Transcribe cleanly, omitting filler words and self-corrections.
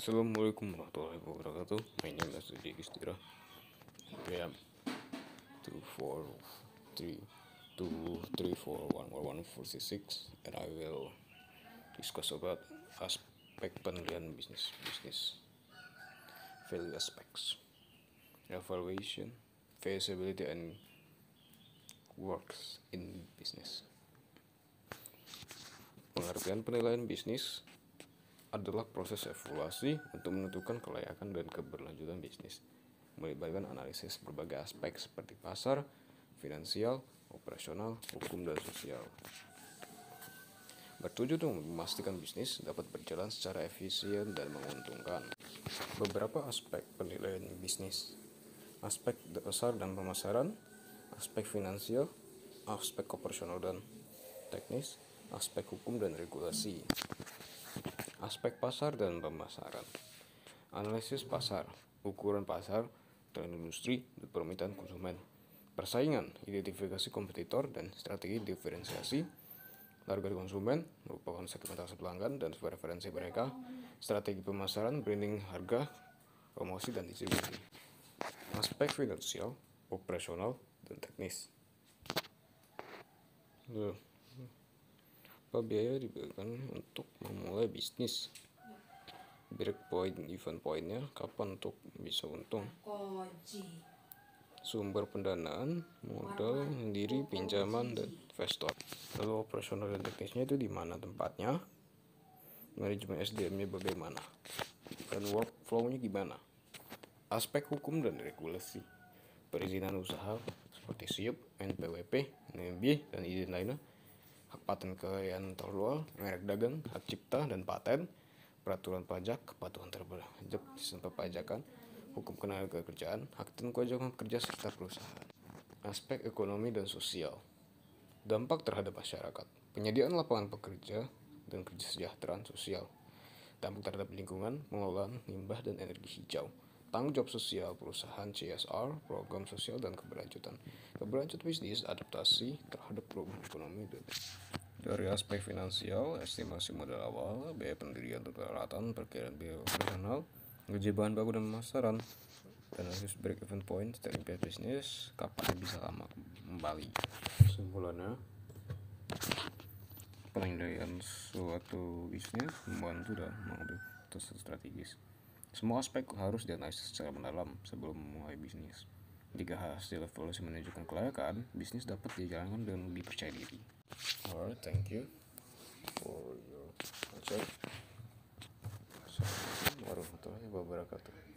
Assalamualaikum warahmatullahi wabarakatuh. My name is Udi Gistira. I am 243241146, and I will discuss about aspek penilaian business value aspects, evaluation, feasibility, and works in business. Pengertian penilaian bisnis adalah proses evaluasi untuk menentukan kelayakan dan keberlanjutan bisnis, melibatkan analisis berbagai aspek seperti pasar, finansial, operasional, hukum, dan sosial. Bertujuan untuk memastikan bisnis dapat berjalan secara efisien dan menguntungkan. Beberapa aspek penilaian bisnis: aspek pasar dan pemasaran, aspek finansial, aspek operasional dan teknis, aspek hukum dan regulasi. Aspek pasar dan pemasaran: analisis pasar, ukuran pasar, tren industri, dan permintaan konsumen, persaingan, identifikasi kompetitor, dan strategi diferensiasi, target konsumen, merupakan segmentasi pelanggan dan preferensi mereka, strategi pemasaran, branding, harga, promosi, dan distribusi. Aspek finansial, operasional, dan teknis. Apa biaya diberikan untuk memulai bisnis? Breakpoint, event pointnya, kapan untuk bisa untung? Sumber pendanaan, modal, diri, pinjaman, dan investor. Lalu operasional dan teknisnya itu di mana tempatnya? Manajemen SDM-nya bagaimana? Dan workflow-nya gimana? Aspek hukum dan regulasi, perizinan usaha seperti SIUP, NPWP, NMB, dan izin lainnya, hak paten kekayaan intelektual, merek dagang, hak cipta dan paten, peraturan pajak, kepatuhan terhadap sistem perpajakan, hukum ketenagakerjaan, hak dan kewajiban kerja serta perusahaan. Aspek ekonomi dan sosial, dampak terhadap masyarakat, penyediaan lapangan pekerja dan kesejahteraan sosial, dampak terhadap lingkungan, pengelolaan limbah dan energi hijau, tanggung jawab sosial perusahaan, CSR, program sosial, dan keberlanjutan bisnis, adaptasi terhadap perubahan ekonomi. Dari aspek finansial, estimasi modal awal, biaya pendirian untuk peralatan, perkiraan biaya operasional, gaji bahan baku dan pemasaran, analisis break even point, starting point bisnis, kapan bisa lama kembali. Kesimpulannya, penilaian suatu bisnis membantu dalam mengambil keputusan strategis. Semua aspek harus dianalisis secara mendalam sebelum memulai bisnis. Jika hasil evaluasi menunjukkan kelayakan, bisnis dapat dijalankan dengan lebih percaya diri. Alright, thank you for your attention. Assalamualaikum warahmatullahi wabarakatuh.